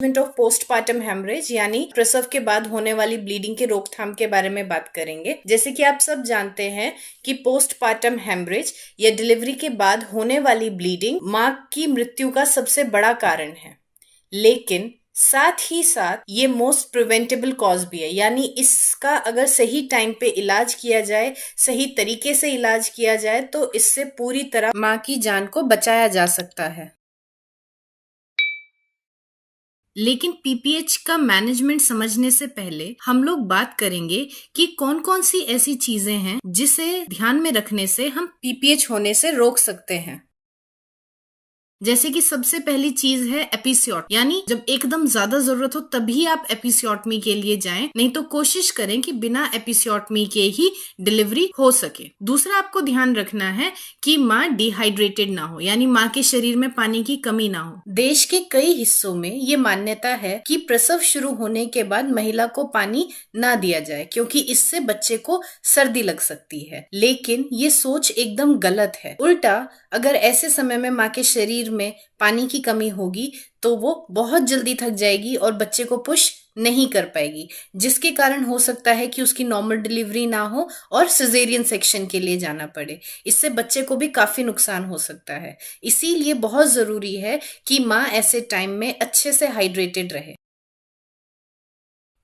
Management of postpartum haemorrhage यानी प्रसव के बाद होने वाली ब्लीडिंग के रोकथाम के बारे में बात करेंगे। जैसे कि आप सब जानते हैं कि पोस्टपार्टम हेमरेज या डिलीवरी के बाद होने वाली ब्लीडिंग मां की मृत्यु का सबसे बड़ा कारण है, लेकिन साथ ही साथ ये मोस्ट प्रिवेंटेबल कॉज भी है। यानी इसका अगर सही टाइम पे इलाज किया जाए, सही तरीके से इलाज किया जाए तो इससे पूरी तरह मां की जान को बचाया जा सकता है। लेकिन पीपीएच का मैनेजमेंट समझने से पहले हम लोग बात करेंगे कि कौन कौन सी ऐसी चीजें हैं जिसे ध्यान में रखने से हम पीपीएच होने से रोक सकते हैं। जैसे कि सबसे पहली चीज है एपिसियोट, यानी जब एकदम ज्यादा जरूरत हो तभी आप एपिसियोटमी के लिए जाएं, नहीं तो कोशिश करें कि बिना एपिसियोटमी के ही डिलीवरी हो सके। दूसरा आपको ध्यान रखना है कि माँ डिहाइड्रेटेड ना हो, यानी माँ के शरीर में पानी की कमी ना हो। देश के कई हिस्सों में ये मान्यता है कि प्रसव शुरू होने के बाद महिला को पानी ना दिया जाए, क्योंकि इससे बच्चे को सर्दी लग सकती है। लेकिन ये सोच एकदम गलत है। उल्टा, अगर ऐसे समय में माँ के शरीर में पानी की कमी होगी तो वो बहुत जल्दी थक जाएगी और बच्चे को पुश नहीं कर पाएगी, जिसके कारण हो सकता है कि उसकी नॉर्मल डिलीवरी ना हो और सिजेरियन सेक्शन के लिए जाना पड़े। इससे बच्चे को भी काफी नुकसान हो सकता है। इसीलिए बहुत जरूरी है कि माँ ऐसे टाइम में अच्छे से हाइड्रेटेड रहे।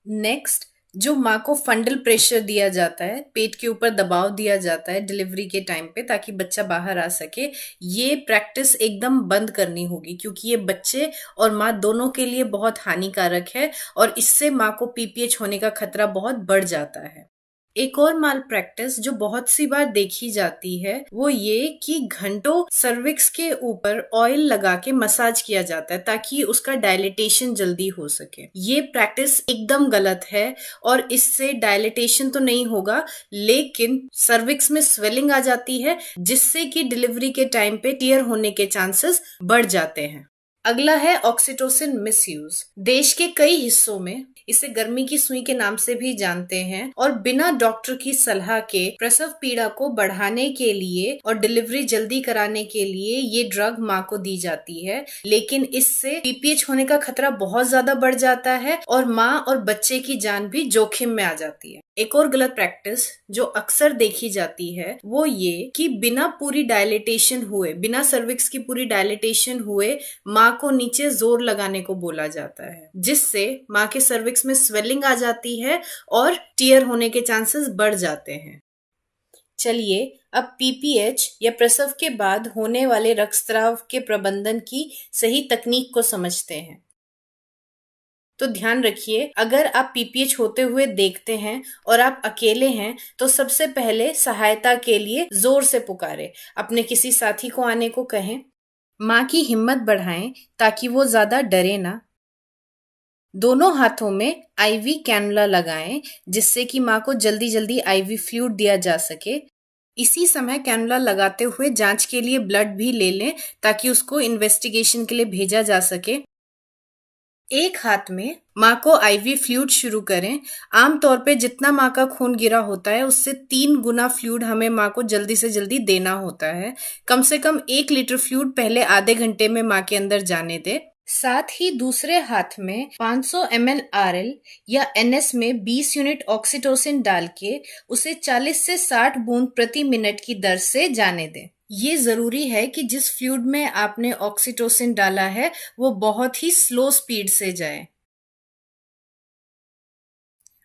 नेक्स्ट, जो माँ को फंडल प्रेशर दिया जाता है, पेट के ऊपर दबाव दिया जाता है डिलीवरी के टाइम पे ताकि बच्चा बाहर आ सके, ये प्रैक्टिस एकदम बंद करनी होगी, क्योंकि ये बच्चे और माँ दोनों के लिए बहुत हानिकारक है और इससे माँ को पीपीएच होने का खतरा बहुत बढ़ जाता है। एक और माल प्रैक्टिस जो बहुत सी बार देखी जाती है वो ये कि घंटों सर्विक्स के ऊपर ऑयल लगा के मसाज किया जाता है ताकि उसका डायलिटेशन जल्दी हो सके। ये प्रैक्टिस एकदम गलत है और इससे डायलिटेशन तो नहीं होगा, लेकिन सर्विक्स में स्वेलिंग आ जाती है, जिससे कि डिलीवरी के टाइम पे टियर होने के चांसेस बढ़ जाते हैं। अगला है ऑक्सीटोसिन मिसयूज। देश के कई हिस्सों में इसे गर्मी की सुई के नाम से भी जानते हैं और बिना डॉक्टर की सलाह के प्रसव पीड़ा को बढ़ाने के लिए और डिलीवरी जल्दी कराने के लिए ये ड्रग माँ को दी जाती है। लेकिन इससे पीपीएच होने का खतरा बहुत ज्यादा बढ़ जाता है और माँ और बच्चे की जान भी जोखिम में आ जाती है। एक और गलत प्रैक्टिस जो अक्सर देखी जाती है वो ये कि बिना पूरी डायलिटेशन हुए, बिना सर्विक्स की पूरी डायलिटेशन हुए माँ को नीचे जोर लगाने को बोला जाता है, जिससे माँ के सर्विक्स में स्वेलिंग आ जाती है और टियर होने के चांसेस बढ़ जाते हैं। चलिए अब पीपीएच या प्रसव के बाद होने वाले रक्तस्राव के प्रबंधन की सही तकनीक को समझते हैं। तो ध्यान रखिए, अगर आप पीपीएच होते हुए देखते हैं और आप अकेले हैं तो सबसे पहले सहायता के लिए जोर से पुकारें, अपने किसी साथी को आने को कहें। माँ की हिम्मत बढ़ाएं ताकि वो ज्यादा डरे ना। दोनों हाथों में आईवी कैनुला लगाएं, जिससे कि माँ को जल्दी जल्दी आईवी फ्लूइड दिया जा सके। इसी समय कैनुला लगाते हुए जांच के लिए ब्लड भी ले लें ताकि उसको इन्वेस्टिगेशन के लिए भेजा जा सके। एक हाथ में माँ को आईवी फ्लूइड शुरू करें। आमतौर पे जितना माँ का खून गिरा होता है उससे 3 गुना फ्लूइड हमें माँ को जल्दी से जल्दी देना होता है। कम से कम 1 लीटर फ्लूइड पहले आधे घंटे में माँ के अंदर जाने दे। साथ ही दूसरे हाथ में 500 ml आरएल या एनएस में 20 यूनिट ऑक्सीटोसिन डाल के उसे 40 से 60 बूंद प्रति मिनट की दर से जाने दें। ये जरूरी है कि जिस फ्लूइड में आपने ऑक्सीटोसिन डाला है वो बहुत ही स्लो स्पीड से जाए।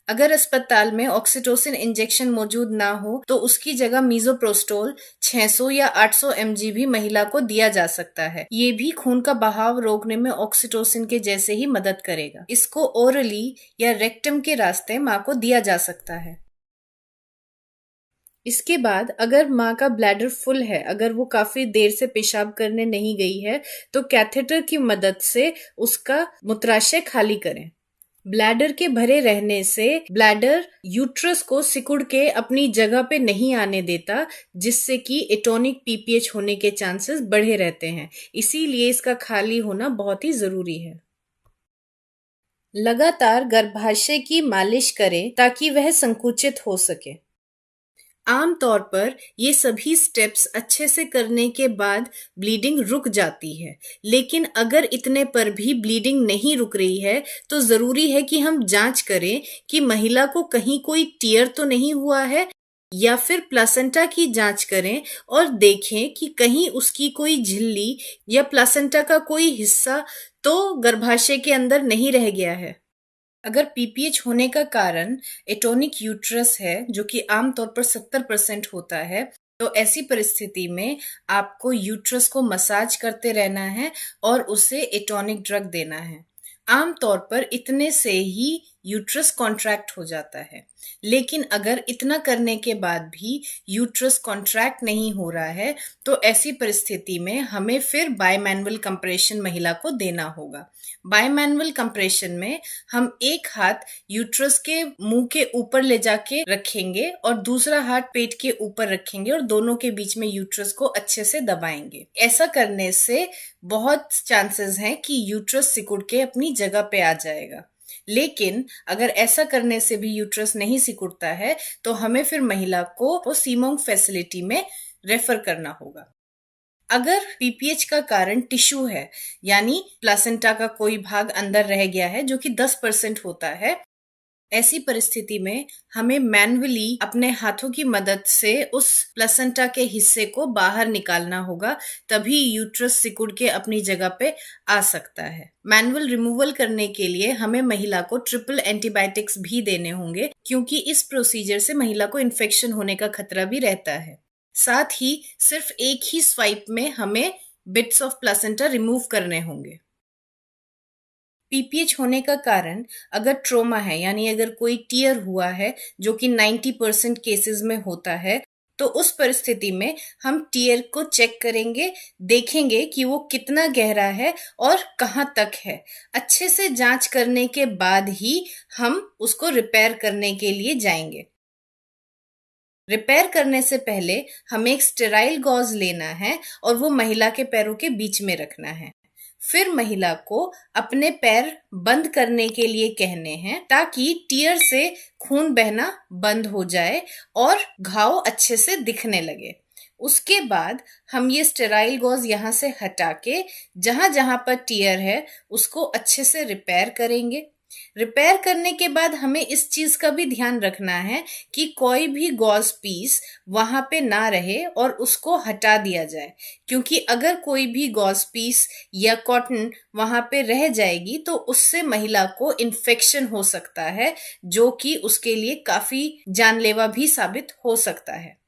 अगर अस्पताल में ऑक्सीटोसिन इंजेक्शन मौजूद ना हो तो उसकी जगह मीजोप्रोस्टोल 600 या 800 mg भी महिला को दिया जा सकता है। ये भी खून का बहाव रोकने में ऑक्सीटोसिन के जैसे ही मदद करेगा। इसको ओरली या रेक्टम के रास्ते माँ को दिया जा सकता है। इसके बाद अगर माँ का ब्लैडर फुल है, अगर वो काफी देर से पेशाब करने नहीं गई है, तो कैथेटर की मदद से उसका मूत्राशय खाली करें। ब्लैडर के भरे रहने से ब्लैडर यूट्रस को सिकुड़ के अपनी जगह पे नहीं आने देता, जिससे कि एटोनिक पीपीएच होने के चांसेस बढ़े रहते हैं। इसीलिए इसका खाली होना बहुत ही जरूरी है। लगातार गर्भाशय की मालिश करें ताकि वह संकुचित हो सके। आम तौर पर ये सभी स्टेप्स अच्छे से करने के बाद ब्लीडिंग रुक जाती है, लेकिन अगर इतने पर भी ब्लीडिंग नहीं रुक रही है, तो ज़रूरी है कि हम जांच करें कि महिला को कहीं कोई टियर तो नहीं हुआ है, या फिर प्लासेंटा की जांच करें और देखें कि कहीं उसकी कोई झिल्ली या प्लासेंटा का कोई हिस्सा तो गर्भाशय के अंदर नहीं रह गया है। अगर पीपीएच होने का कारण एटोनिक यूट्रस है, जो कि आमतौर पर 70% होता है, तो ऐसी परिस्थिति में आपको यूट्रस को मसाज करते रहना है और उसे एटोनिक ड्रग देना है। आमतौर पर इतने से ही यूट्रस कॉन्ट्रैक्ट हो जाता है, लेकिन अगर इतना करने के बाद भी यूट्रस कॉन्ट्रैक्ट नहीं हो रहा है, तो ऐसी परिस्थिति में हमें फिर बायमैनुअल कंप्रेशन महिला को देना होगा। बायमैनुअल कंप्रेशन में हम एक हाथ यूट्रस के मुंह के ऊपर ले जाके रखेंगे और दूसरा हाथ पेट के ऊपर रखेंगे और दोनों के बीच में यूट्रस को अच्छे से दबाएंगे। ऐसा करने से बहुत चांसेस हैं कि यूट्रस सिकुड़ के अपनी जगह पे आ जाएगा। लेकिन अगर ऐसा करने से भी यूट्रस नहीं सिकुड़ता है, तो हमें फिर महिला को सीमोंग फैसिलिटी में रेफर करना होगा। अगर पीपीएच का कारण टिश्यू है, यानी प्लासेंटा का कोई भाग अंदर रह गया है, जो कि 10% होता है, ऐसी परिस्थिति में हमें मैन्युअली अपने हाथों की मदद से उस प्लासेंटा के हिस्से को बाहर निकालना होगा, तभी यूट्रस सिकुड़ के अपनी जगह पे आ सकता है। मैनुअल रिमूवल करने के लिए हमें महिला को ट्रिपल एंटीबायोटिक्स भी देने होंगे, क्योंकि इस प्रोसीजर से महिला को इन्फेक्शन होने का खतरा भी रहता है। साथ ही सिर्फ एक ही स्वाइप में हमें बिट्स ऑफ प्लासेंटा रिमूव करने होंगे। पीपीएच होने का कारण अगर ट्रोमा है, यानी अगर कोई टियर हुआ है, जो कि 90% केसेस में होता है, तो उस परिस्थिति में हम टियर को चेक करेंगे, देखेंगे कि वो कितना गहरा है और कहाँ तक है। अच्छे से जांच करने के बाद ही हम उसको रिपेयर करने के लिए जाएंगे। रिपेयर करने से पहले हमें एक स्टेराइल गॉज लेना है और वो महिला के पैरों के बीच में रखना है। फिर महिला को अपने पैर बंद करने के लिए कहने हैं, ताकि टियर से खून बहना बंद हो जाए और घाव अच्छे से दिखने लगे। उसके बाद हम ये स्टेराइल गॉज यहाँ से हटा के जहां जहां पर टियर है उसको अच्छे से रिपेयर करेंगे। रिपेयर करने के बाद हमें इस चीज का भी ध्यान रखना है कि कोई भी गॉज पीस वहां पे ना रहे और उसको हटा दिया जाए, क्योंकि अगर कोई भी गॉज पीस या कॉटन वहां पे रह जाएगी तो उससे महिला को इन्फेक्शन हो सकता है, जो कि उसके लिए काफी जानलेवा भी साबित हो सकता है।